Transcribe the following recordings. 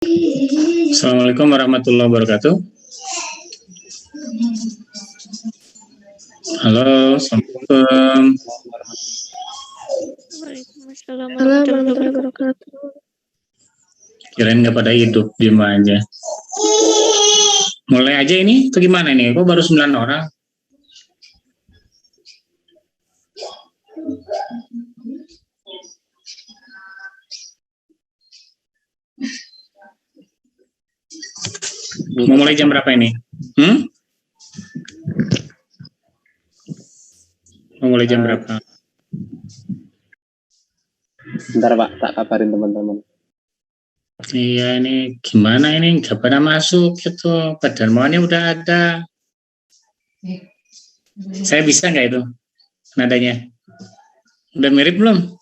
Assalamualaikum warahmatullahi wabarakatuh. Halo, assalamualaikum. Waalaikumsalam warahmatullahi wabarakatuh. Kirain nggak pada hidup, diem aja. Mulai aja ini, itu gimana nih? Kok baru 9 orang? Mau mulai jam berapa ini? Mau mulai jam berapa? Bentar Pak, tak kabarin teman-teman. Iya, ini gimana ini? Nggak pada masuk gitu. Padahal maunya udah ada. Saya bisa nggak itu? Nadanya? Udah mirip belum?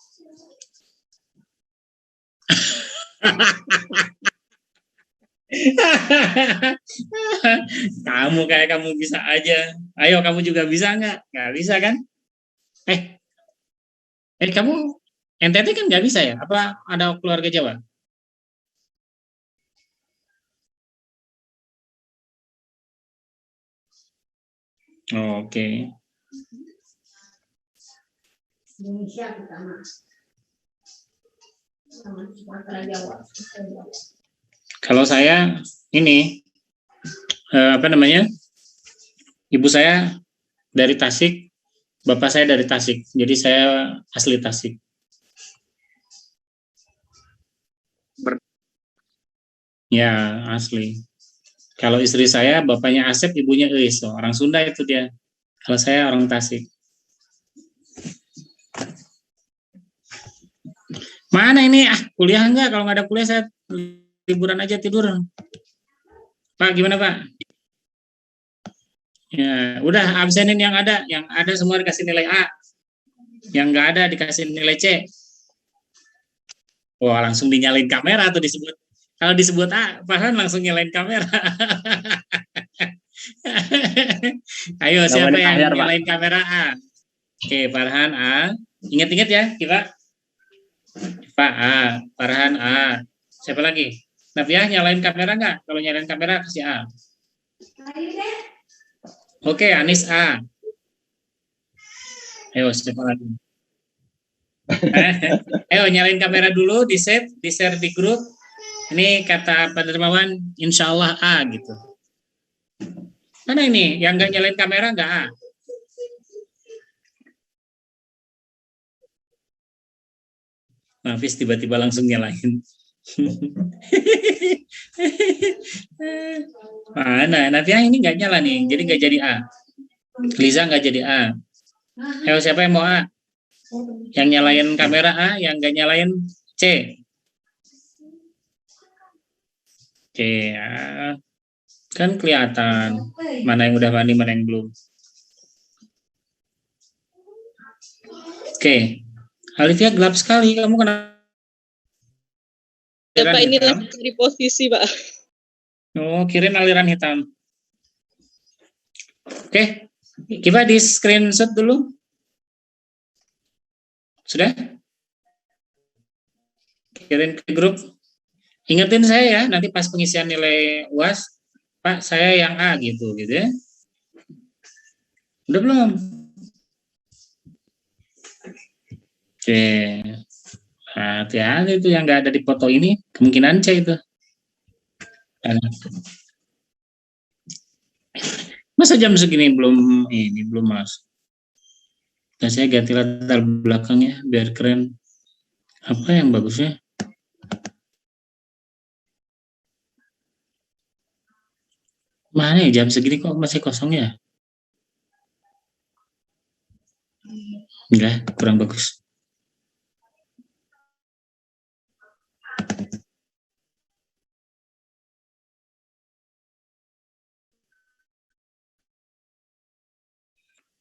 Kamu kayak kamu bisa aja. Ayo, kamu juga bisa nggak? Nggak bisa kan? Kamu NTT kan nggak bisa ya? Apa ada keluarga Jawa? Oke. Indonesia pertama. Kalau saya ini ibu saya dari Tasik, bapak saya dari Tasik, jadi saya asli Tasik. Ya, asli. Kalau istri saya, bapaknya Asep, ibunya Eis, orang Sunda itu dia. Kalau saya orang Tasik. Mana ini? Kuliah enggak? Kalau nggak ada kuliah, saya liburan aja tidur. Pak, gimana Pak? Ya, udah absenin yang ada semua dikasih nilai A. Yang nggak ada dikasih nilai C. Wah, langsung dinyalain kamera tuh disebut. Kalau disebut A, Farhan langsung nyalain kamera. Ayo, siapa yang nyalain kamera A? Oke, Farhan A. Ingat-ingat ya, kita. Pak A, Farhan A. Siapa lagi? Nafiah nyalain kamera nggak? Kalau nyalain kamera kasih A. Oke, Anis A. Ayo, siapa lagi? Ayo, nyalain kamera dulu, di-share di grup. Ini kata Pak Dermawan, insya Allah A gitu. Mana ini? Yang nggak nyalain kamera nggak A? Hafiz tiba-tiba langsung nyalain. Mana? Nafiah ini nggak nyala nih, jadi nggak jadi A. Liza nggak jadi A. Ayo, siapa yang mau A? Yang nyalain kamera A, yang nggak nyalain C. Oke, kan kelihatan mana yang udah mandi, mana yang belum. Oke, Alifia gelap sekali. Kamu kenapa? Ya Pak, ini lagi di posisi Pak. Oh, kirim aliran hitam. Oke, kita di screenshot dulu. Sudah? Kirim ke grup. Ingetin saya ya, nanti pas pengisian nilai UAS, Pak, saya yang A gitu ya. Udah belum? Oke. Hati-hati itu yang nggak ada di foto ini, kemungkinan C itu. Masa jam segini belum masuk? Dan saya ganti latar belakangnya biar keren. Apa yang bagusnya? Mana ya jam segini kok masih kosong ya? Enggak, kurang bagus.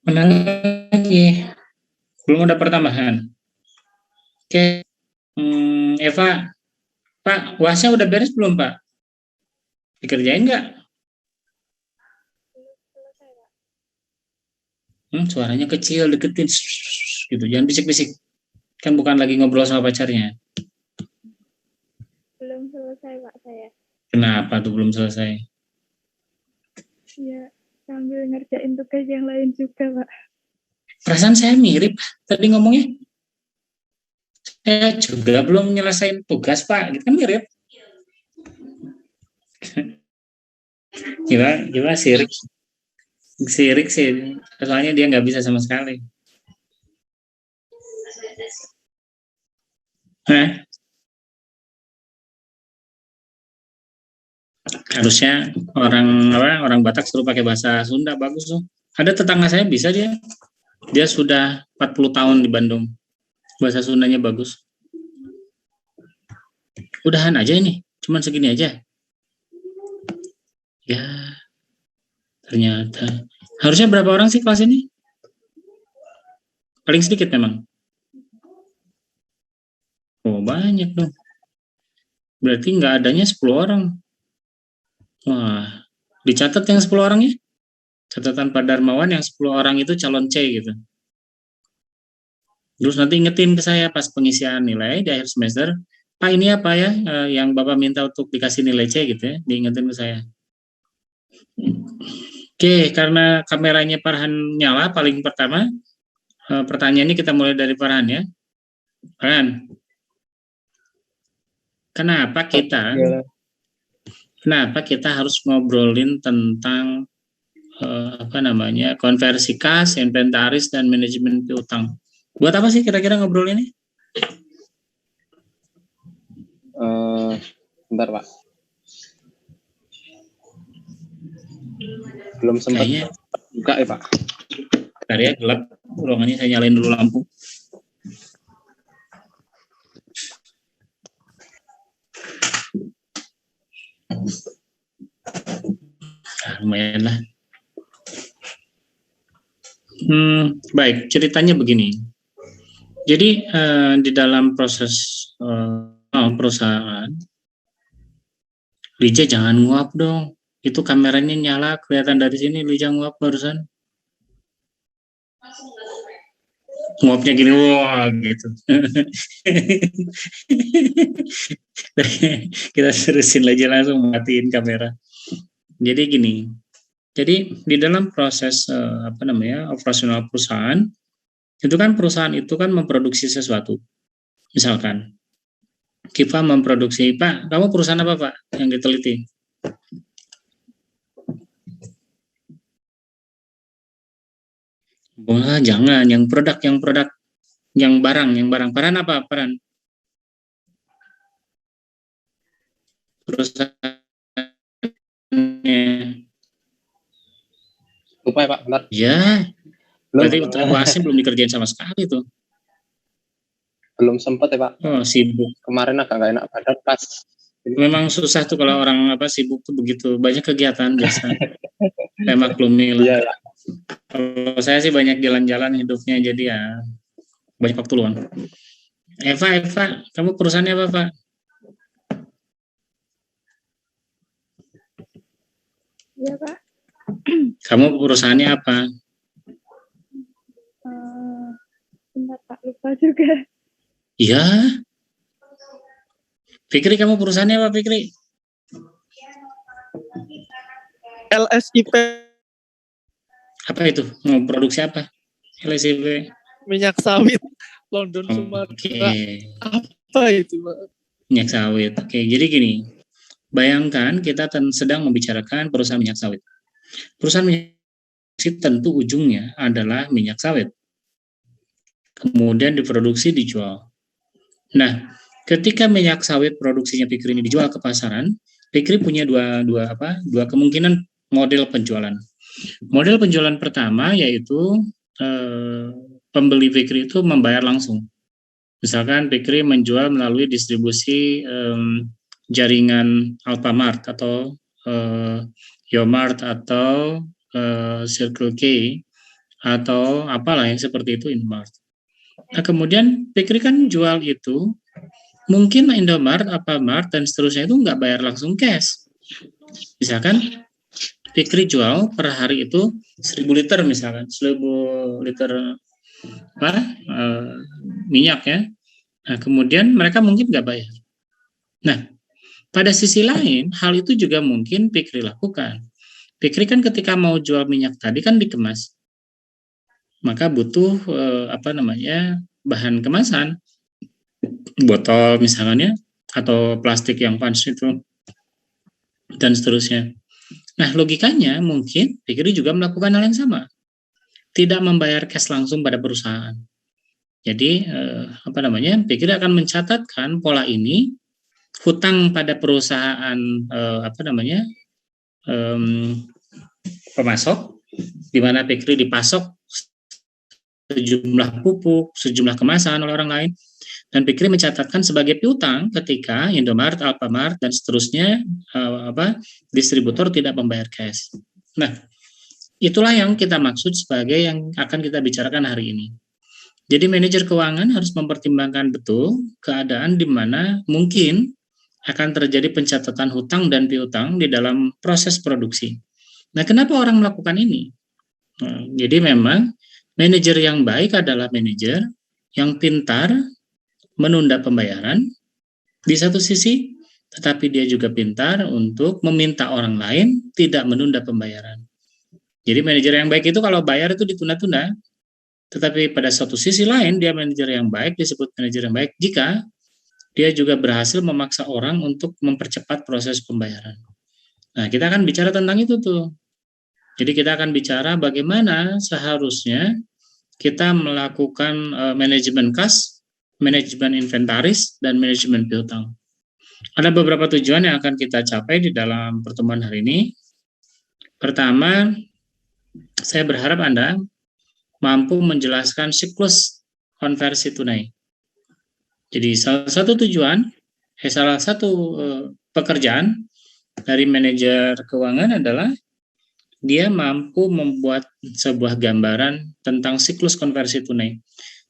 Mana lagi? Belum ada pertambahan. Oke. Eva, Pak, UASnya udah beres belum, Pak? Dikerjain nggak? Suaranya kecil, deketin, gitu. Jangan bisik-bisik. Kan bukan lagi ngobrol sama pacarnya. Belum selesai Pak. saya. Kenapa tuh belum selesai? Ya, sambil ngerjain tugas yang lain juga, Pak. Perasaan saya mirip tadi ngomongnya. Saya juga belum nyelesain tugas, Pak. Gitu kan mirip. Gimana sirik? Sirik sih. Soalnya dia nggak bisa sama sekali. Nah, harusnya orang Batak suruh pakai bahasa Sunda, bagus tuh. Ada tetangga saya bisa dia sudah 40 tahun di Bandung, bahasa Sundanya bagus. Udahan aja ini, cuman segini aja. Ya, ternyata harusnya berapa orang sih kelas ini? Paling sedikit memang. Oh, banyak dong. Berarti nggak adanya 10 orang. Wah, dicatat yang 10 orang ya? Catatan Pak Darmawan yang 10 orang itu calon C gitu. Terus nanti ingetin ke saya pas pengisian nilai di akhir semester, Pak ini apa ya yang Bapak minta untuk dikasih nilai C gitu ya, diingetin ke saya. Oke, karena kameranya Farhan nyala paling pertama, pertanyaan ini kita mulai dari Farhan ya. Farhan, kenapa kita harus ngobrolin tentang konversi kas, inventaris, dan manajemen piutang? Buat apa sih kira-kira ngobrol ini? Bentar, Pak. Belum sempat buka ya, Pak. Bentar ya, gelap ruangannya, saya nyalain dulu lampu. Lumayan lah. Baik, ceritanya begini. Jadi di dalam proses perusahaan, Lija jangan nguap dong. Itu kameranya nyala, kelihatan dari sini. Lija nguap barusan. Nguapnya gini, wah gitu. Kita terusin aja, langsung matiin kamera. Jadi gini. Jadi di dalam proses operasional perusahaan, itu kan perusahaan itu kan memproduksi sesuatu. Misalkan Kiva memproduksi, Pak, kamu perusahaan apa, Pak, yang diteliti? Wah, jangan, yang barang. Peran apa? Peran perusahaannya. Lupa ya, Pak, bentar. Ya, berarti UASnya belum dikerjain sama sekali tuh. Belum sempat ya, Pak. Oh, sibuk. Kemarin agak nggak enak badan pas. Memang susah tuh kalau orang sibuk tuh begitu, banyak kegiatan biasa. Saya maklumi lah. Iya. Kalau saya sih banyak jalan-jalan hidupnya, jadi ya banyak waktu luang. Eva, kamu perusahaannya apa, Pak? Iya, Pak. Kamu perusahaannya apa? Bentar, Pak, lupa juga. Iya. Fikri, kamu perusahaannya apa, Fikri? LSIP. Apa itu? Mau produksi apa? LSIP. Minyak sawit London Sumatera. Okay. Apa itu, Pak? Minyak sawit. Oke, jadi gini. Bayangkan kita sedang membicarakan perusahaan minyak sawit. Perusahaan minyak sawit tentu ujungnya adalah minyak sawit. Kemudian diproduksi, dijual. Nah, ketika minyak sawit produksinya Fikri ini dijual ke pasaran, Fikri punya dua kemungkinan model penjualan. Model penjualan pertama yaitu pembeli Fikri itu membayar langsung. Misalkan Fikri menjual melalui distribusi jaringan Alfamart atau Yomart atau Circle K atau apalah yang seperti itu, Inmart. Nah, kemudian Fikri kan jual itu, mungkin Indomart, Alfamart, dan seterusnya itu nggak bayar langsung cash. Misalkan Fikri jual per hari itu 1.000 liter misalkan, 1.000 liter minyak ya. Nah, kemudian mereka mungkin nggak bayar. Nah, Pada sisi lain, hal itu juga mungkin Fikri lakukan. Fikri kan ketika mau jual minyak tadi kan dikemas, maka butuh bahan kemasan, botol misalnya, atau plastik yang punch itu, dan seterusnya. Nah, logikanya mungkin Fikri juga melakukan hal yang sama, tidak membayar cash langsung pada perusahaan. Jadi Fikri akan mencatatkan pola ini, hutang pada perusahaan pemasok, di mana Fikri dipasok sejumlah pupuk, sejumlah kemasan oleh orang lain, dan Fikri mencatatkan sebagai piutang ketika Indomaret, Alfamart, dan seterusnya distributor tidak membayar cash. Nah, itulah yang kita maksud sebagai yang akan kita bicarakan hari ini. Jadi manajer keuangan harus mempertimbangkan betul keadaan di mana mungkin akan terjadi pencatatan hutang dan piutang di dalam proses produksi. Nah, kenapa orang melakukan ini? Nah, jadi memang manajer yang baik adalah manajer yang pintar menunda pembayaran di satu sisi, tetapi dia juga pintar untuk meminta orang lain tidak menunda pembayaran. Jadi manajer yang baik itu kalau bayar itu ditunda-tunda, tetapi pada suatu sisi lain dia manajer yang baik, disebut manajer yang baik jika dia juga berhasil memaksa orang untuk mempercepat proses pembayaran. Nah, kita akan bicara tentang itu tuh. Jadi kita akan bicara bagaimana seharusnya kita melakukan manajemen kas, manajemen inventaris, dan manajemen piutang. Ada beberapa tujuan yang akan kita capai di dalam pertemuan hari ini. Pertama, saya berharap Anda mampu menjelaskan siklus konversi tunai. Jadi salah satu pekerjaan dari manajer keuangan adalah dia mampu membuat sebuah gambaran tentang siklus konversi tunai.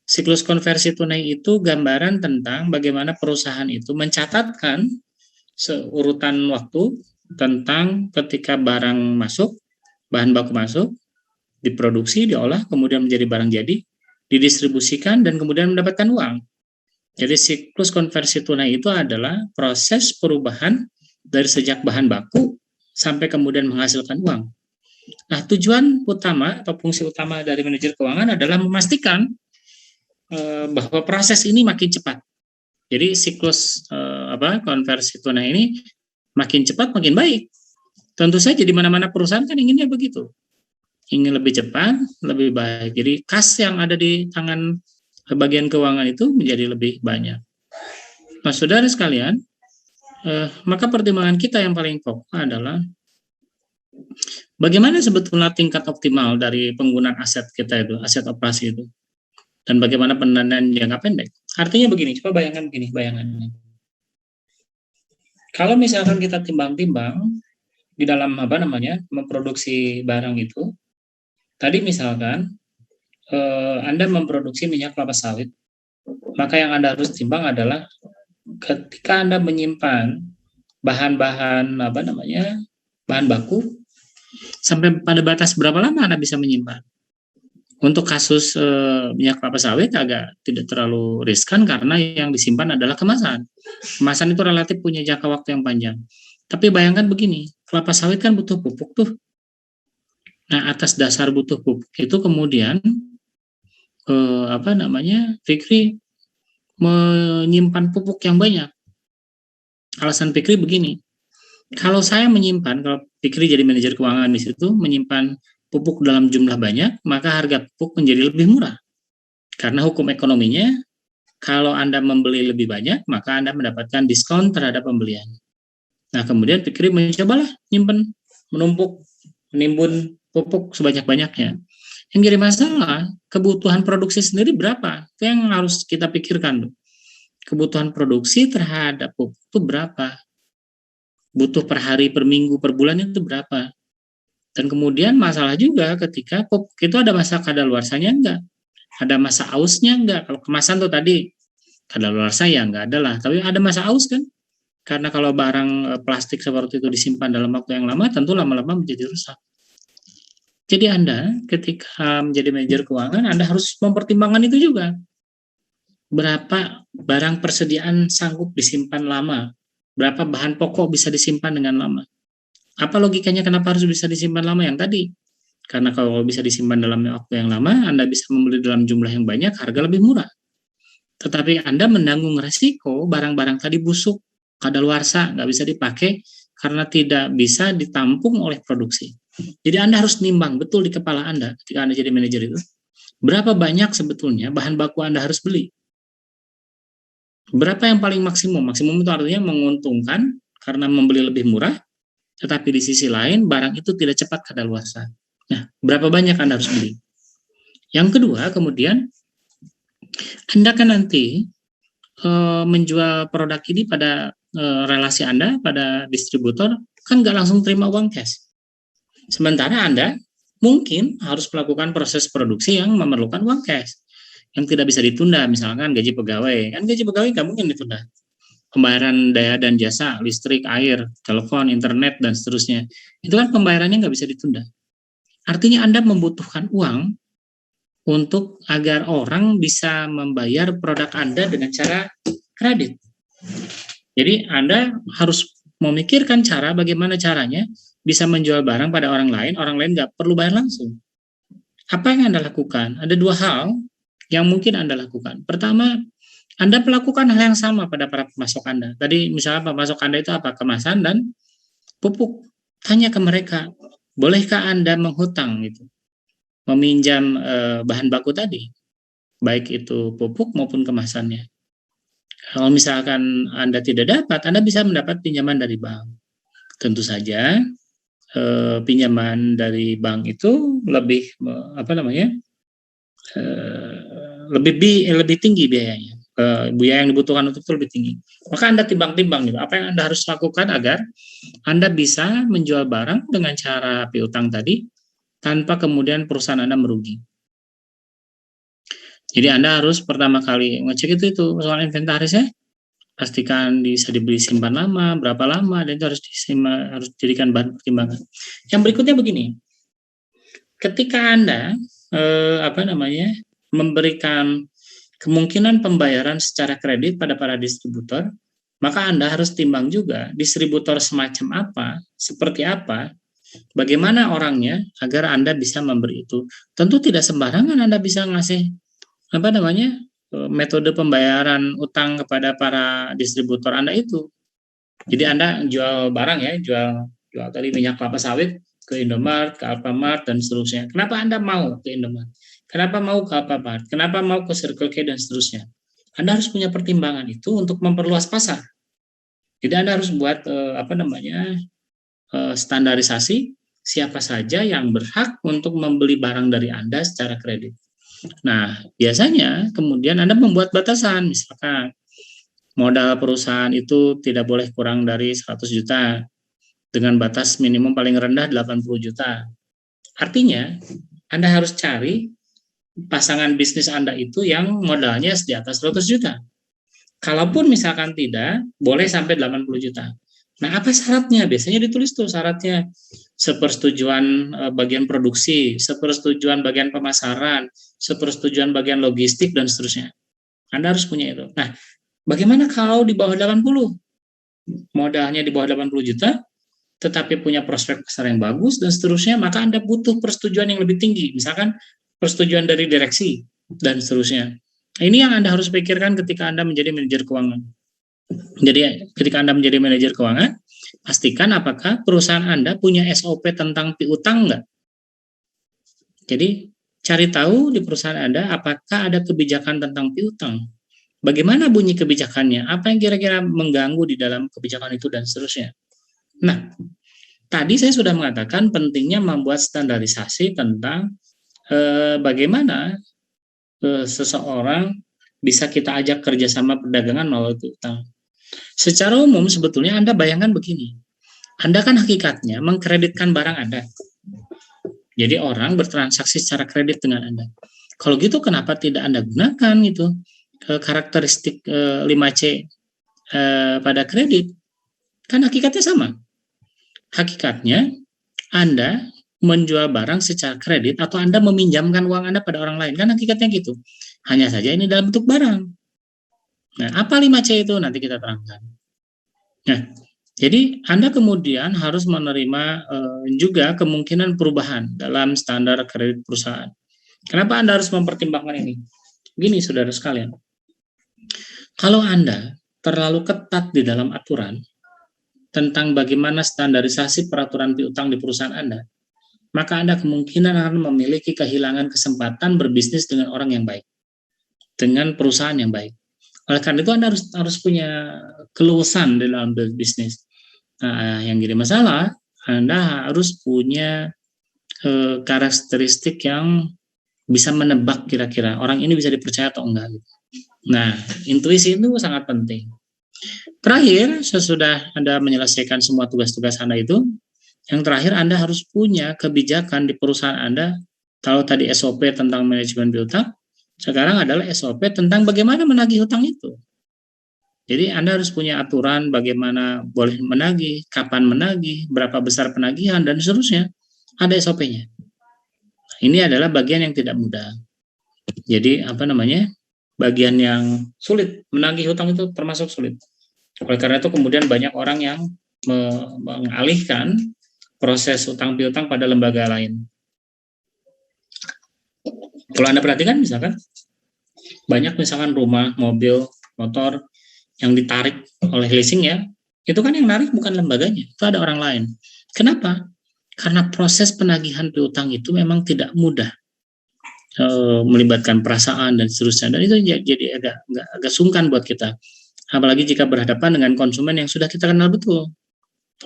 Siklus konversi tunai itu gambaran tentang bagaimana perusahaan itu mencatatkan seurutan waktu tentang ketika barang masuk, bahan baku masuk, diproduksi, diolah, kemudian menjadi barang jadi, didistribusikan, dan kemudian mendapatkan uang. Jadi siklus konversi tunai itu adalah proses perubahan dari sejak bahan baku sampai kemudian menghasilkan uang. Nah, tujuan utama atau fungsi utama dari manajer keuangan adalah memastikan bahwa proses ini makin cepat. Jadi siklus konversi tunai ini makin cepat makin baik. Tentu saja di mana-mana perusahaan kan inginnya begitu. Ingin lebih cepat, lebih baik. Jadi kas yang ada di tangan bagian keuangan itu menjadi lebih banyak. Nah, saudara sekalian, maka pertimbangan kita yang paling pokok adalah bagaimana sebetulnya tingkat optimal dari penggunaan aset kita itu, aset operasi itu, dan bagaimana pendanaan jangka pendek. Artinya begini, coba bayangkan begini, bayangannya. Kalau misalkan kita timbang-timbang di dalam memproduksi barang itu, tadi misalkan Anda memproduksi minyak kelapa sawit, maka yang Anda harus timbang adalah ketika Anda menyimpan bahan-bahan bahan baku sampai pada batas berapa lama Anda bisa menyimpan. Untuk kasus minyak kelapa sawit agak tidak terlalu riskan karena yang disimpan adalah kemasan. Kemasan itu relatif punya jangka waktu yang panjang. Tapi bayangkan begini, kelapa sawit kan butuh pupuk tuh. Nah, atas dasar butuh pupuk itu kemudian Fikri menyimpan pupuk yang banyak. Alasan Fikri begini, kalau saya menyimpan, kalau Fikri jadi manajer keuangan di situ menyimpan pupuk dalam jumlah banyak, maka harga pupuk menjadi lebih murah. Karena hukum ekonominya, kalau Anda membeli lebih banyak, maka Anda mendapatkan diskon terhadap pembelian. Nah, kemudian Fikri mencobalah nyimpen, menumpuk, menimbun pupuk sebanyak-banyaknya. Yang jadi masalah, kebutuhan produksi sendiri berapa? Itu yang harus kita pikirkan. Kebutuhan produksi terhadap pupuk itu berapa? Butuh per hari, per minggu, per bulan itu berapa? Dan kemudian masalah juga ketika pupuk itu ada masa kadaluarsanya enggak? Ada masa ausnya enggak? Kalau kemasan tuh tadi, kadaluarsa ya enggak ada lah. Tapi ada masa aus kan? Karena kalau barang plastik seperti itu disimpan dalam waktu yang lama, tentu lama-lama menjadi rusak. Jadi Anda ketika menjadi manajer keuangan, Anda harus mempertimbangkan itu juga. Berapa barang persediaan sanggup disimpan lama Berapa bahan pokok bisa disimpan dengan lama? Apa logikanya kenapa harus bisa disimpan lama yang tadi? Karena kalau bisa disimpan dalam waktu yang lama, Anda bisa membeli dalam jumlah yang banyak, harga lebih murah. Tetapi Anda menanggung resiko barang-barang tadi busuk, kadaluarsa, nggak bisa dipakai karena tidak bisa ditampung oleh produksi. Jadi Anda harus nimbang betul di kepala Anda ketika Anda jadi manajer itu. Berapa banyak sebetulnya bahan baku Anda harus beli? Berapa yang paling maksimum? Maksimum itu artinya menguntungkan karena membeli lebih murah, tetapi di sisi lain barang itu tidak cepat kadaluarsa. Nah, berapa banyak Anda harus beli? Yang kedua, kemudian Anda kan nanti menjual produk ini pada relasi Anda, pada distributor, kan nggak langsung terima uang cash. Sementara Anda mungkin harus melakukan proses produksi yang memerlukan uang cash, yang tidak bisa ditunda, misalkan gaji pegawai. Kan gaji pegawai nggak mungkin ditunda. Pembayaran daya dan jasa, listrik, air, telepon, internet, dan seterusnya. Itu kan pembayarannya nggak bisa ditunda. Artinya Anda membutuhkan uang untuk agar orang bisa membayar produk Anda dengan cara kredit. Jadi Anda harus memikirkan cara bagaimana caranya bisa menjual barang pada orang lain nggak perlu bayar langsung. Apa yang Anda lakukan? Ada dua hal yang mungkin Anda lakukan. Pertama, Anda melakukan hal yang sama pada para pemasok Anda. Tadi misalnya pemasok Anda itu apa? Kemasan dan pupuk. Tanya ke mereka, bolehkah Anda menghutang gitu? Meminjam bahan baku tadi, baik itu pupuk maupun kemasannya. Kalau misalkan Anda tidak dapat, Anda bisa mendapat pinjaman dari bank. Tentu saja pinjaman dari bank itu lebih lebih tinggi biayanya. Biaya yang dibutuhkan untuk itu lebih tinggi. Maka Anda timbang-timbang gitu. Apa yang Anda harus lakukan agar Anda bisa menjual barang dengan cara piutang tadi tanpa kemudian perusahaan Anda merugi. Jadi Anda harus pertama kali ngecek itu soal inventarisnya, pastikan bisa dibeli simpan lama, berapa lama, dan itu harus dijadikan bahan pertimbangan. Yang berikutnya begini, ketika Anda memberikan kemungkinan pembayaran secara kredit pada para distributor, maka Anda harus timbang juga distributor semacam apa, seperti apa, bagaimana orangnya agar Anda bisa memberi itu. Tentu tidak sembarangan Anda bisa ngasih metode pembayaran utang kepada para distributor Anda itu. Jadi Anda jual barang ya, jual tadi minyak kelapa sawit ke Indomaret, ke Alfamart, dan seterusnya. Kenapa Anda mau ke Indomaret? Kenapa mau ke Alfamart? Kenapa mau ke Circle K dan seterusnya? Anda harus punya pertimbangan itu untuk memperluas pasar. Jadi Anda harus buat standarisasi siapa saja yang berhak untuk membeli barang dari Anda secara kredit. Nah, biasanya kemudian Anda membuat batasan, misalkan modal perusahaan itu tidak boleh kurang dari 100 juta dengan batas minimum paling rendah 80 juta. Artinya, Anda harus cari pasangan bisnis Anda itu yang modalnya di atas 100 juta. Kalaupun misalkan tidak, boleh sampai 80 juta. Nah, apa syaratnya? Biasanya ditulis tuh syaratnya. Sepersetujuan bagian produksi, sepersetujuan bagian pemasaran, sepersetujuan bagian logistik, dan seterusnya. Anda harus punya itu. Nah, bagaimana kalau di bawah 80? Modalnya di bawah 80 juta, tetapi punya prospek pasar yang bagus, dan seterusnya, maka Anda butuh persetujuan yang lebih tinggi. Misalkan persetujuan dari direksi, dan seterusnya. Ini yang Anda harus pikirkan ketika Anda menjadi manajer keuangan. Jadi ketika Anda menjadi manajer keuangan, pastikan apakah perusahaan Anda punya SOP tentang piutang enggak. Jadi cari tahu di perusahaan Anda apakah ada kebijakan tentang piutang. Bagaimana bunyi kebijakannya? Apa yang kira-kira mengganggu di dalam kebijakan itu dan seterusnya. Nah, tadi saya sudah mengatakan pentingnya membuat standarisasi tentang bagaimana seseorang bisa kita ajak kerjasama perdagangan melalui piutang. Secara umum sebetulnya Anda bayangkan begini, Anda kan hakikatnya mengkreditkan barang Anda. Jadi orang bertransaksi secara kredit dengan Anda. Kalau gitu kenapa tidak Anda gunakan itu karakteristik 5C pada kredit? Kan hakikatnya sama. Hakikatnya Anda menjual barang secara kredit atau Anda meminjamkan uang Anda pada orang lain. Kan hakikatnya gitu. Hanya saja ini dalam bentuk barang. Nah, apa 5C itu? Nanti kita terangkan. Nah, jadi Anda kemudian harus menerima juga kemungkinan perubahan dalam standar kredit perusahaan. Kenapa Anda harus mempertimbangkan ini? Gini, saudara sekalian, kalau Anda terlalu ketat di dalam aturan tentang bagaimana standarisasi peraturan piutang di perusahaan Anda, maka Anda kemungkinan akan memiliki kehilangan kesempatan berbisnis dengan orang yang baik, dengan perusahaan yang baik. Oleh karena itu Anda harus punya keluasan di dalam bisnis. Nah, yang jadi masalah, Anda harus punya karakteristik yang bisa menebak kira-kira orang ini bisa dipercaya atau enggak. Nah, intuisi itu sangat penting. Terakhir, sesudah Anda menyelesaikan semua tugas-tugas Anda itu, yang terakhir Anda harus punya kebijakan di perusahaan Anda. Kalau tadi SOP tentang manajemen piutang, sekarang adalah SOP tentang bagaimana menagih hutang itu. Jadi Anda harus punya aturan bagaimana boleh menagih, kapan menagih, berapa besar penagihan, dan seterusnya. Ada SOP-nya. Ini adalah bagian yang tidak mudah. Jadi bagian yang sulit, menagih hutang itu termasuk sulit. Oleh karena itu kemudian banyak orang yang mengalihkan proses hutang piutang pada lembaga lain. Kalau Anda perhatikan misalkan, banyak misalkan rumah, mobil, motor yang ditarik oleh leasing ya, itu kan yang narik bukan lembaganya, itu ada orang lain. Kenapa? Karena proses penagihan piutang itu memang tidak mudah, melibatkan perasaan dan seterusnya, dan itu jadi agak sungkan buat kita, apalagi jika berhadapan dengan konsumen yang sudah kita kenal betul.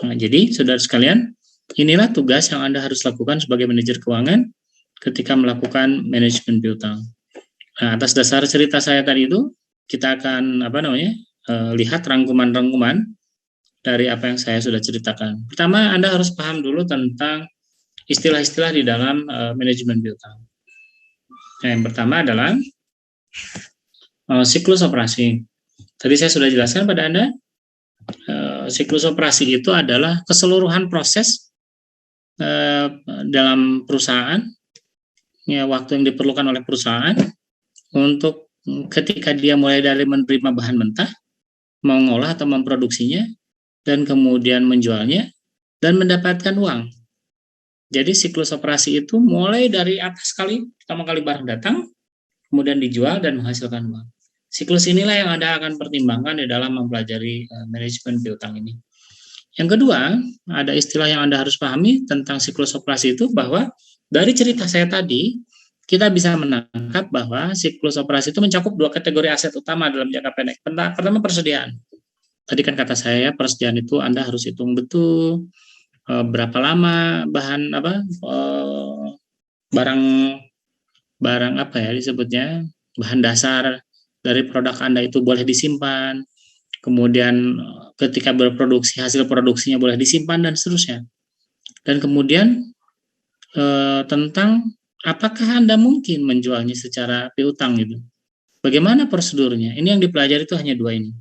Nah, jadi saudara sekalian, inilah tugas yang Anda harus lakukan sebagai manajer keuangan ketika melakukan manajemen piutang. Nah, atas dasar cerita saya tadi itu, kita akan lihat rangkuman-rangkuman dari apa yang saya sudah ceritakan. Pertama, Anda harus paham dulu tentang istilah-istilah di dalam manajemen piutang. Nah, yang pertama adalah siklus operasi. Tadi saya sudah jelaskan pada Anda, siklus operasi itu adalah keseluruhan proses dalam perusahaan, ya, waktu yang diperlukan oleh perusahaan untuk ketika dia mulai dari menerima bahan mentah, mengolah atau memproduksinya, dan kemudian menjualnya, dan mendapatkan uang. Jadi siklus operasi itu mulai dari atas pertama kali barang datang, kemudian dijual dan menghasilkan uang. Siklus inilah yang Anda akan pertimbangkan di dalam mempelajari manajemen piutang ini. Yang kedua, ada istilah yang Anda harus pahami tentang siklus operasi itu, bahwa dari cerita saya tadi, kita bisa menangkap bahwa siklus operasi itu mencakup dua kategori aset utama dalam jangka pendek. Pertama, persediaan. Tadi kan kata saya, persediaan itu Anda harus hitung betul berapa lama barang apa ya disebutnya, bahan dasar dari produk Anda itu boleh disimpan, kemudian ketika berproduksi hasil produksinya boleh disimpan dan seterusnya. Dan kemudian tentang apakah Anda mungkin menjualnya secara piutang gitu. Bagaimana prosedurnya? Ini yang dipelajari itu hanya dua ini.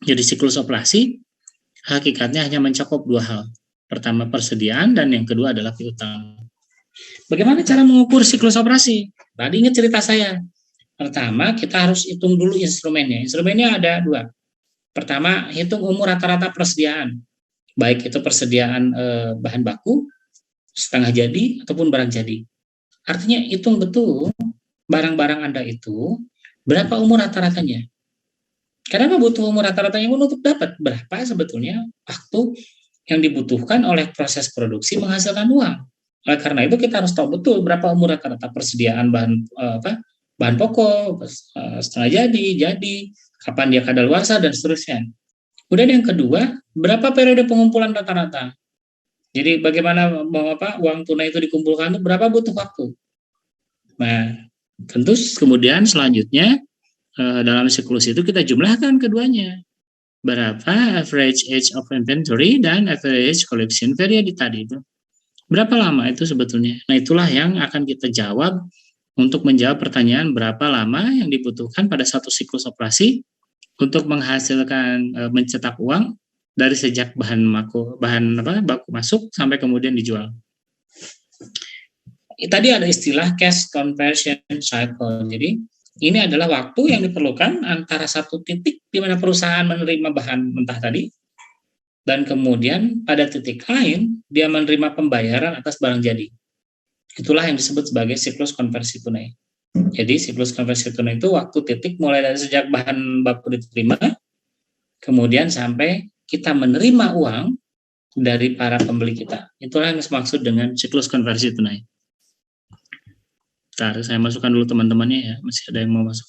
Jadi siklus operasi hakikatnya hanya mencakup dua hal. Pertama persediaan dan yang kedua adalah piutang. Bagaimana cara mengukur siklus operasi? Tadi ingat cerita saya. Pertama kita harus hitung dulu instrumennya. Instrumennya ada dua. Pertama hitung umur rata-rata persediaan. Baik itu persediaan bahan baku, setengah jadi ataupun barang jadi. Artinya hitung betul barang-barang Anda itu berapa umur rata-ratanya. Kenapa butuh umur rata-ratanya untuk dapat berapa sebetulnya waktu yang dibutuhkan oleh proses produksi menghasilkan uang. Oleh karena itu kita harus tahu betul berapa umur rata-rata persediaan bahan pokok, setengah jadi, kapan dia kadaluarsa dan seterusnya. Kemudian yang kedua, berapa periode pengumpulan rata-rata. Jadi bagaimana uang tunai itu dikumpulkan itu berapa butuh waktu. Nah, tentu kemudian selanjutnya dalam siklus itu kita jumlahkan keduanya. Berapa average age of inventory dan average collection period tadi itu. Berapa lama itu sebetulnya? Nah, itulah yang akan kita jawab untuk menjawab pertanyaan berapa lama yang dibutuhkan pada satu siklus operasi untuk menghasilkan mencetak uang dari sejak bahan baku masuk sampai kemudian dijual. Tadi ada istilah cash conversion cycle. Jadi ini adalah waktu yang diperlukan antara satu titik di mana perusahaan menerima bahan mentah tadi dan kemudian pada titik lain dia menerima pembayaran atas barang jadi. Itulah yang disebut sebagai siklus konversi tunai. Jadi siklus konversi tunai itu waktu titik mulai dari sejak bahan baku diterima, kemudian sampai kita menerima uang dari para pembeli kita. Itulah yang dimaksud dengan siklus konversi tunai. Bentar, saya masukkan dulu teman-temannya ya, masih ada yang mau masuk.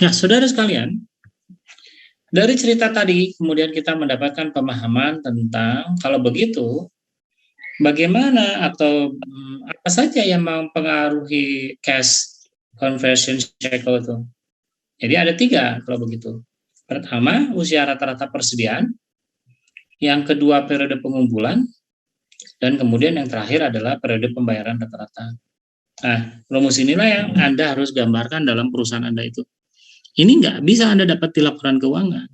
Ya, saudara sekalian, dari cerita tadi kemudian kita mendapatkan pemahaman tentang kalau begitu bagaimana atau apa saja yang mempengaruhi cash conversion cycle itu. Jadi ada 3 kalau begitu. Pertama, usia rata-rata persediaan. Yang kedua, periode pengumpulan. Dan kemudian yang terakhir adalah periode pembayaran rata-rata. Nah, rumus inilah yang Anda harus gambarkan dalam perusahaan Anda itu. Ini nggak bisa Anda dapat di laporan keuangan.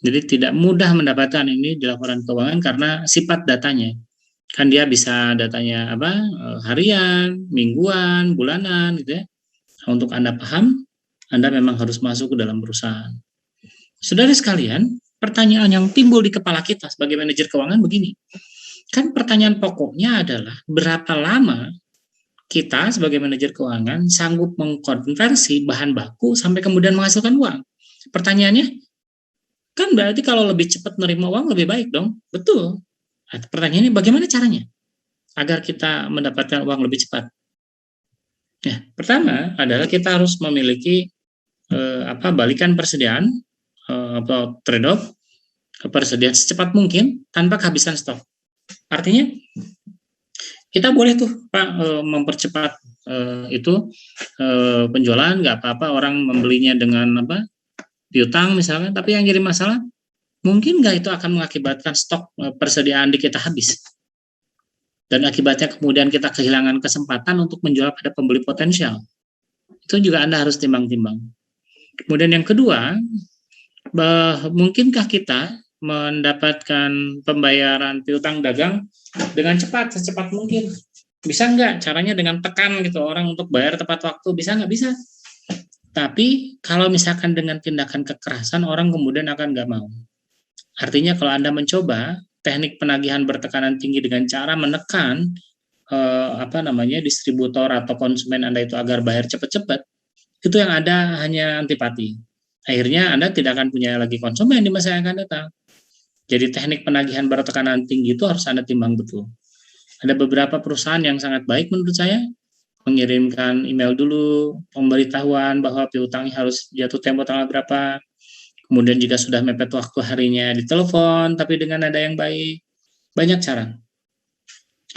Jadi tidak mudah mendapatkan ini di laporan keuangan karena sifat datanya. Kan dia bisa datanya harian, mingguan, bulanan gitu ya. Nah, untuk Anda paham, Anda memang harus masuk ke dalam perusahaan. Saudara sekalian, pertanyaan yang timbul di kepala kita sebagai manajer keuangan begini. Kan pertanyaan pokoknya adalah berapa lama kita sebagai manajer keuangan sanggup mengkonversi bahan baku sampai kemudian menghasilkan uang. Pertanyaannya, kan berarti kalau lebih cepat menerima uang lebih baik dong? Betul. Nah, pertanyaannya bagaimana caranya agar kita mendapatkan uang lebih cepat? Ya, pertama adalah kita harus memiliki balikan persediaan atau trade-off persediaan secepat mungkin tanpa kehabisan stok. Artinya kita boleh tuh Pak mempercepat penjualan, nggak apa-apa orang membelinya dengan piutang misalnya, tapi yang jadi masalah mungkin nggak itu akan mengakibatkan stok persediaan di kita habis dan akibatnya kemudian kita kehilangan kesempatan untuk menjual pada pembeli potensial. Itu juga Anda harus timbang-timbang. Kemudian yang kedua, mungkinkah kita mendapatkan pembayaran piutang dagang dengan cepat, secepat mungkin? Bisa nggak? Caranya dengan tekan gitu orang untuk bayar tepat waktu, bisa nggak? Bisa. Tapi kalau misalkan dengan tindakan kekerasan, orang kemudian akan nggak mau. Artinya kalau Anda mencoba teknik penagihan bertekanan tinggi dengan cara menekan distributor atau konsumen Anda itu agar bayar cepat-cepat, itu yang ada hanya antipati. Akhirnya Anda tidak akan punya lagi konsumen di masa yang akan datang. Jadi teknik penagihan bertekanan tinggi itu harus Anda timbang betul. Ada beberapa perusahaan yang sangat baik menurut saya, mengirimkan email dulu, pemberitahuan bahwa piutangnya harus jatuh tempo tanggal berapa, kemudian jika sudah mepet waktu harinya ditelepon, tapi dengan nada yang baik, banyak cara.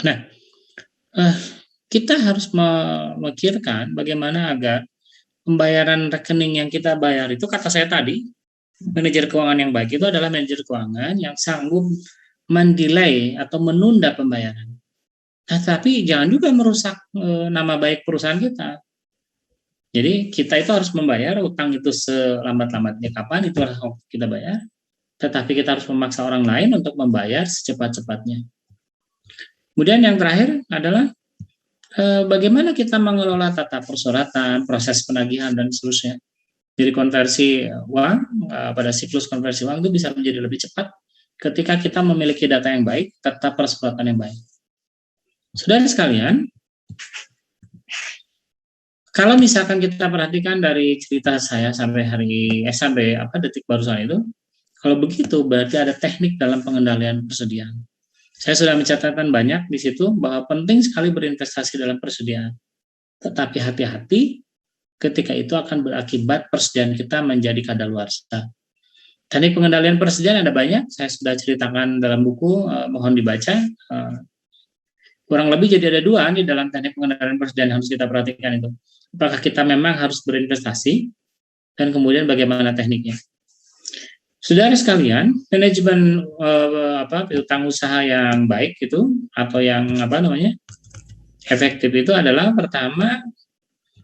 Nah, kita harus memikirkan bagaimana agar pembayaran rekening yang kita bayar itu, kata saya tadi, manajer keuangan yang baik itu adalah manajer keuangan yang sanggup mendelay atau menunda pembayaran. Nah, tapi jangan juga merusak nama baik perusahaan kita. Jadi kita itu harus membayar utang itu selambat-lambatnya kapan, itu harus kita bayar. Tetapi kita harus memaksa orang lain untuk membayar secepat-cepatnya. Kemudian yang terakhir adalah bagaimana kita mengelola tata persuratan, proses penagihan, dan seterusnya. Jadi konversi uang pada siklus konversi uang itu bisa menjadi lebih cepat ketika kita memiliki data yang baik, tata persuratan yang baik. Saudara sekalian, kalau misalkan kita perhatikan dari cerita saya sampai detik barusan itu, kalau begitu berarti ada teknik dalam pengendalian persediaan. Saya sudah mencatatkan banyak di situ bahwa penting sekali berinvestasi dalam persediaan. Tetapi hati-hati ketika itu akan berakibat persediaan kita menjadi kadaluarsa. Teknik pengendalian persediaan ada banyak, saya sudah ceritakan dalam buku, mohon dibaca. Kurang lebih jadi ada 2 di dalam teknik pengendalian persediaan yang harus kita perhatikan itu. Apakah kita memang harus berinvestasi, dan kemudian bagaimana tekniknya. Saudara sekalian, manajemen piutang usaha yang baik itu atau yang efektif itu adalah pertama,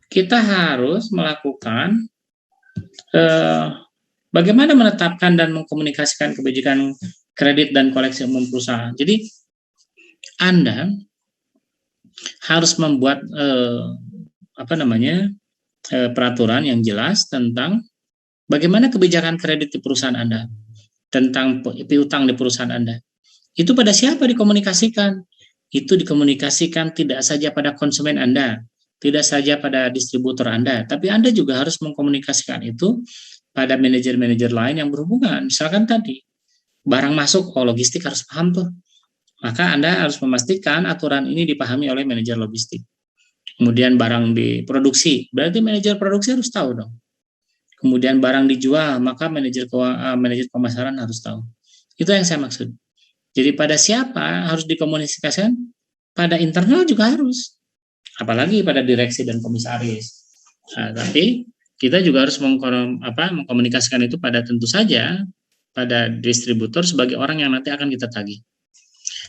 kita harus melakukan bagaimana menetapkan dan mengkomunikasikan kebijakan kredit dan koleksi umum perusahaan. Jadi Anda harus membuat peraturan yang jelas tentang bagaimana kebijakan kredit di perusahaan Anda. tentang piutang di perusahaan Anda. Itu pada siapa dikomunikasikan? Itu dikomunikasikan tidak saja pada konsumen Anda, tidak saja pada distributor Anda, tapi Anda juga harus mengkomunikasikan itu pada manajer-manajer lain yang berhubungan. Misalkan tadi, barang masuk, logistik harus paham tuh. Maka Anda harus memastikan aturan ini dipahami oleh manajer logistik. Kemudian barang diproduksi, berarti manajer produksi harus tahu dong. Kemudian barang dijual, maka manajer pemasaran harus tahu. Itu yang saya maksud. Jadi pada siapa harus dikomunikasikan? Pada internal juga harus. Apalagi pada direksi dan komisaris. Nah, tapi kita juga harus mengkomunikasikan itu pada tentu saja pada distributor sebagai orang yang nanti akan kita tagih.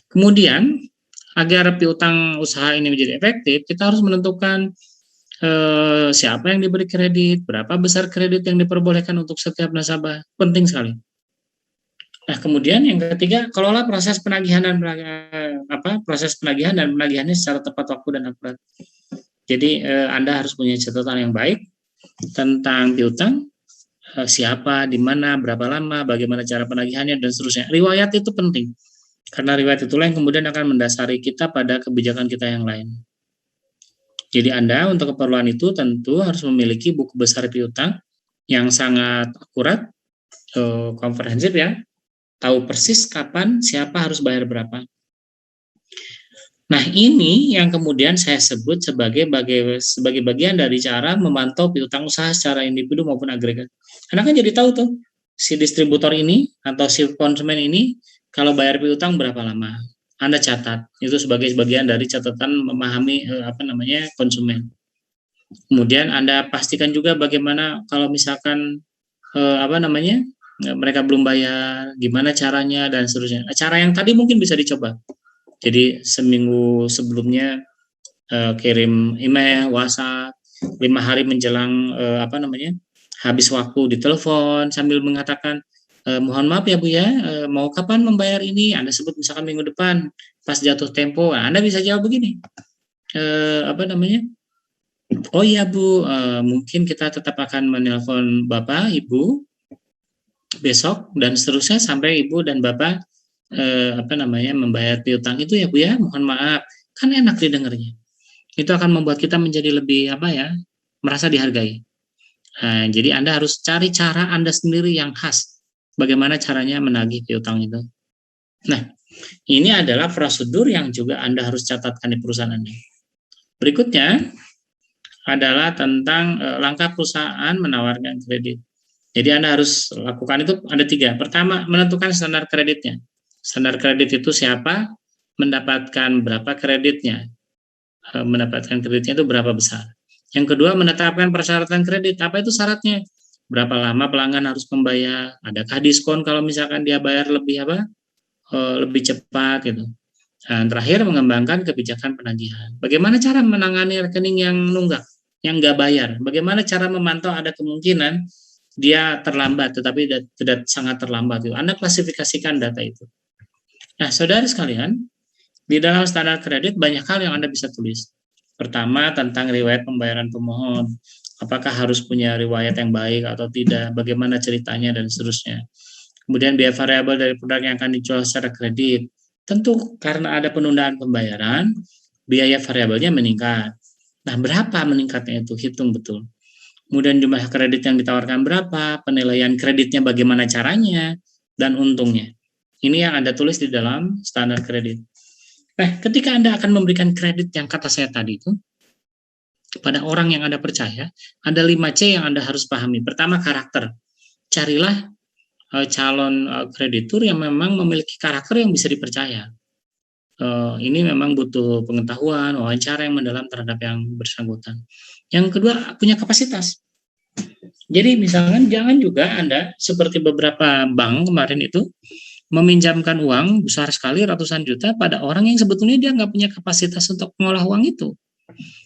Kemudian agar piutang usaha ini menjadi efektif, kita harus menentukan siapa yang diberi kredit, berapa besar kredit yang diperbolehkan untuk setiap nasabah. Penting sekali. Nah, kemudian yang ketiga, kelola proses penagihan dan penagihannya secara tepat waktu dan akurat. Jadi Anda harus punya catatan yang baik tentang piutang, siapa, di mana, berapa lama, bagaimana cara penagihannya dan seterusnya. Riwayat itu penting. Karena riwayat itulah yang kemudian akan mendasari kita pada kebijakan kita yang lain. Jadi Anda untuk keperluan itu tentu harus memiliki buku besar piutang yang sangat akurat, komprehensif ya, tahu persis kapan siapa harus bayar berapa. Nah, ini yang kemudian saya sebut sebagai bagian dari cara memantau piutang usaha secara individu maupun agregat. Anda kan jadi tahu tuh si distributor ini atau si konsumen ini kalau bayar piutang berapa lama. Anda catat itu sebagai bagian dari catatan memahami konsumen. Kemudian Anda pastikan juga bagaimana kalau misalkan mereka belum bayar, gimana caranya dan seterusnya. Cara yang tadi mungkin bisa dicoba. Jadi seminggu sebelumnya kirim email, WhatsApp, 5 hari menjelang habis waktu ditelepon sambil mengatakan mohon maaf ya Bu ya, mau kapan membayar ini? Anda sebut misalkan minggu depan pas jatuh tempo. Anda bisa jawab begini. Oh iya Bu, mungkin kita tetap akan menelpon Bapak, Ibu besok dan seterusnya sampai Ibu dan Bapak membayar piutang itu ya Bu ya, mohon maaf. Kan enak didengarnya. Itu akan membuat kita menjadi lebih merasa dihargai. Nah, jadi Anda harus cari cara Anda sendiri yang khas. Bagaimana caranya menagih piutang itu. Nah, ini adalah prosedur yang juga Anda harus catatkan di perusahaan Anda. Berikutnya adalah tentang langkah perusahaan menawarkan kredit. Jadi Anda harus lakukan itu ada 3. Pertama, menentukan standar kreditnya. Standar kredit itu siapa, mendapatkan berapa kreditnya. Mendapatkan kreditnya itu berapa besar. Yang kedua, menetapkan persyaratan kredit. Apa itu syaratnya? Berapa lama pelanggan harus membayar? Adakah diskon kalau misalkan dia bayar lebih cepat gitu. Dan terakhir, mengembangkan kebijakan penagihan. Bagaimana cara menangani rekening yang nunggak, yang nggak bayar? Bagaimana cara memantau ada kemungkinan dia terlambat, tetapi tidak sangat terlambat. Anda klasifikasikan data itu. Nah, saudara sekalian, di dalam standar kredit banyak hal yang Anda bisa tulis. Pertama, tentang riwayat pembayaran pemohon. Apakah harus punya riwayat yang baik atau tidak, bagaimana ceritanya, dan seterusnya. Kemudian biaya variabel dari produk yang akan dijual secara kredit. Tentu karena ada penundaan pembayaran, biaya variabelnya meningkat. Nah, berapa meningkatnya itu? Hitung betul. Kemudian jumlah kredit yang ditawarkan berapa, penilaian kreditnya bagaimana caranya, dan untungnya. Ini yang Anda tulis di dalam standar kredit. Nah, ketika Anda akan memberikan kredit yang kata saya tadi itu, pada orang yang Anda percaya, ada 5C yang Anda harus pahami. Pertama, karakter. Carilah calon kreditur yang memang memiliki karakter yang bisa dipercaya. Ini memang butuh pengetahuan, wawancara yang mendalam terhadap yang bersangkutan. Yang kedua, punya kapasitas. Jadi misalkan jangan juga Anda seperti beberapa bank kemarin itu meminjamkan uang besar sekali ratusan juta pada orang yang sebetulnya dia nggak punya kapasitas untuk mengolah uang itu.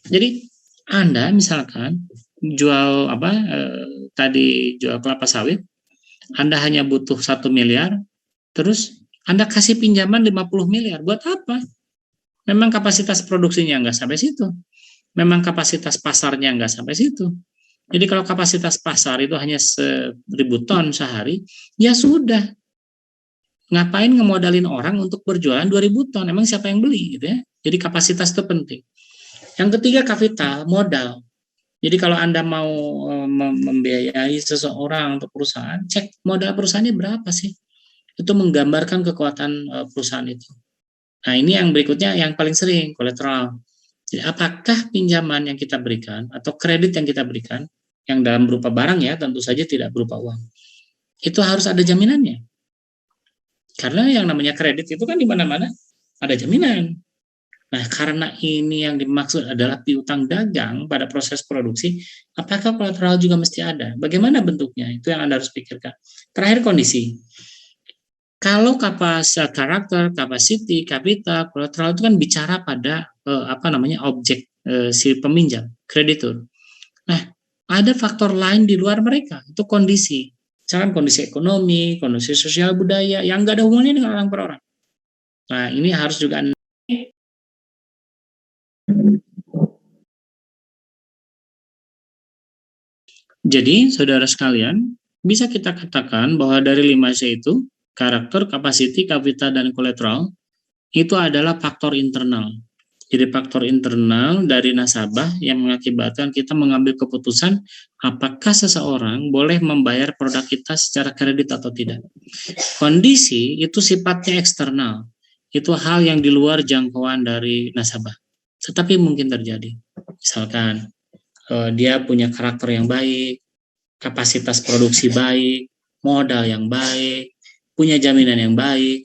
Jadi Anda misalkan jual jual kelapa sawit, Anda hanya butuh 1 miliar, terus Anda kasih pinjaman 50 miliar, buat apa? Memang kapasitas produksinya nggak sampai situ. Memang kapasitas pasarnya nggak sampai situ. Jadi kalau kapasitas pasar itu hanya 1.000 ton sehari, ya sudah. ngapain ngemodalin orang untuk berjualan 2.000 ton? Emang siapa yang beli gitu ya? Jadi kapasitas itu penting. Yang ketiga kapital, modal. Jadi kalau Anda mau membiayai seseorang untuk perusahaan, cek modal perusahaannya berapa sih? Itu menggambarkan kekuatan perusahaan itu. Nah, ini yang berikutnya yang paling sering, kolateral. Jadi apakah pinjaman yang kita berikan atau kredit yang kita berikan, yang dalam berupa barang ya, tentu saja tidak berupa uang, itu harus ada jaminannya. Karena yang namanya kredit itu kan di mana-mana ada jaminan. Nah, karena ini yang dimaksud adalah piutang dagang pada proses produksi, apakah kolateral juga mesti ada? Bagaimana bentuknya? Itu yang Anda harus pikirkan. Terakhir, kondisi. Kalau karakter, capacity, kapital, kolateral itu kan bicara pada objek si peminjam, kreditur. Nah, ada faktor lain di luar mereka, itu kondisi. Misalkan kondisi ekonomi, kondisi sosial budaya yang nggak ada hubungannya dengan orang per orang. Nah, ini harus juga jadi, saudara sekalian, bisa kita katakan bahwa dari 5C itu, karakter, kapasiti, kapital, dan kolateral, itu adalah faktor internal. Jadi faktor internal dari nasabah yang mengakibatkan kita mengambil keputusan apakah seseorang boleh membayar produk kita secara kredit atau tidak. Kondisi itu sifatnya eksternal. Itu hal yang di luar jangkauan dari nasabah. Tetapi mungkin terjadi. Misalkan dia punya karakter yang baik, kapasitas produksi baik, modal yang baik, punya jaminan yang baik,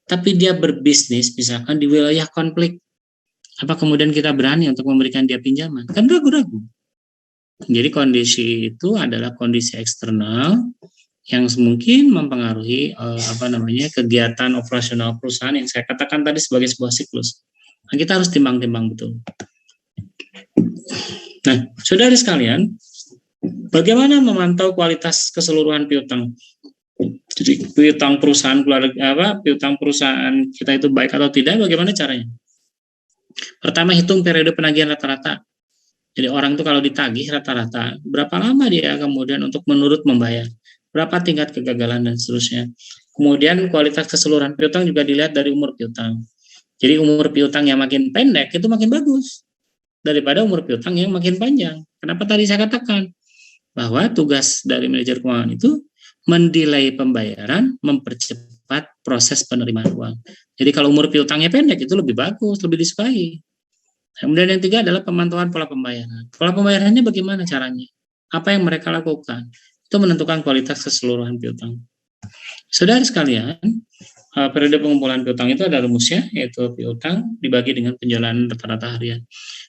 tapi dia berbisnis misalkan di wilayah konflik. Apa kemudian kita berani untuk memberikan dia pinjaman? Kan ragu-ragu. Jadi kondisi itu adalah kondisi eksternal yang mungkin mempengaruhi kegiatan operasional perusahaan yang saya katakan tadi sebagai sebuah siklus. Nah, kita harus timbang-timbang betul. Nah, saudara sekalian, bagaimana memantau kualitas keseluruhan piutang? Jadi piutang perusahaan piutang perusahaan kita itu baik atau tidak? Bagaimana caranya? Pertama, hitung periode penagihan rata-rata. Jadi orang itu kalau ditagih rata-rata, berapa lama dia kemudian untuk menurut membayar, berapa tingkat kegagalan dan seterusnya. Kemudian kualitas keseluruhan piutang juga dilihat dari umur piutang. Jadi umur piutang yang makin pendek itu makin bagus daripada umur piutang yang makin panjang. Kenapa tadi saya katakan bahwa tugas dari manajer keuangan itu mendelay pembayaran, mempercepat proses penerimaan uang. Jadi kalau umur piutangnya pendek itu lebih bagus, lebih disukai. Kemudian yang tiga adalah pemantauan pola pembayaran. Pola pembayarannya bagaimana caranya? Apa yang mereka lakukan? Itu menentukan kualitas keseluruhan piutang. Saudara sekalian, periode pengumpulan piutang itu ada rumusnya, yaitu piutang dibagi dengan penjualan rata-rata harian.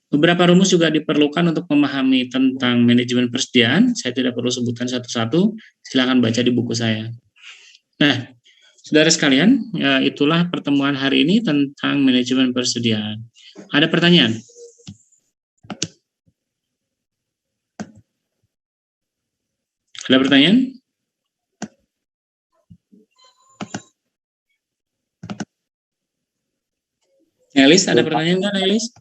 Beberapa rumus juga diperlukan untuk memahami tentang manajemen persediaan. Saya tidak perlu sebutkan satu-satu, silakan baca di buku saya. Nah, saudara sekalian, itulah pertemuan hari ini tentang manajemen persediaan. Ada pertanyaan? Ada pertanyaan? Elis, ada pertanyaan kan, Elis?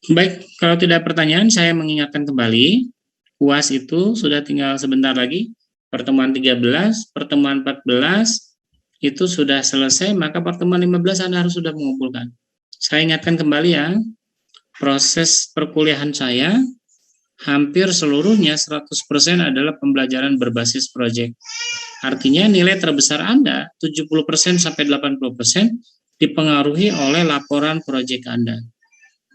Baik, kalau tidak pertanyaan, saya mengingatkan kembali, UAS itu sudah tinggal sebentar lagi, pertemuan 13, pertemuan 14, itu sudah selesai, maka pertemuan 15 Anda harus sudah mengumpulkan. Saya ingatkan kembali ya, proses perkuliahan saya, hampir seluruhnya 100% adalah pembelajaran berbasis proyek. Artinya nilai terbesar Anda, 70% sampai 80%, dipengaruhi oleh laporan proyek Anda.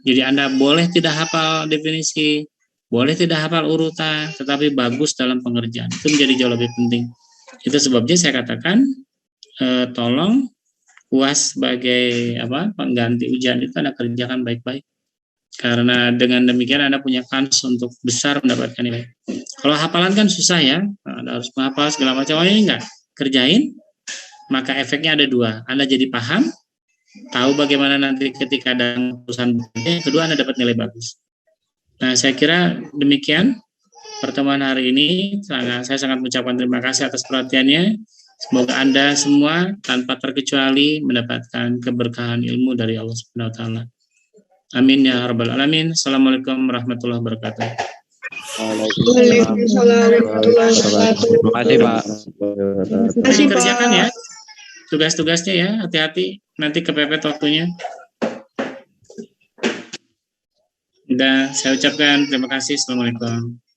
Jadi Anda boleh tidak hafal definisi, boleh tidak hafal urutan, tetapi bagus dalam pengerjaan. Itu menjadi jauh lebih penting. Itu sebabnya saya katakan, tolong UAS sebagai pengganti ujian itu Anda kerjakan baik-baik. Karena dengan demikian Anda punya kans untuk besar mendapatkan nilai. Kalau hafalan kan susah ya, Anda harus menghafal segala macam. Ini enggak, kerjain, maka efeknya ada dua. Anda jadi paham, tahu bagaimana nanti ketika ada urusan yang kedua Anda dapat nilai bagus. Nah, saya kira demikian pertemuan hari ini. Saya sangat mengucapkan terima kasih atas perhatiannya. Semoga Anda semua tanpa terkecuali mendapatkan keberkahan ilmu dari Allah Subhanahu wa taala. Amin ya rabbal alamin. Assalamualaikum warahmatullahi wabarakatuh. Waalaikumsalam warahmatullahi wabarakatuh. Terima kasih Pak. Terima kasih, Pak. Kerjakan ya tugas-tugasnya ya, hati-hati nanti kepepet waktunya. Dan saya ucapkan terima kasih. Assalamualaikum.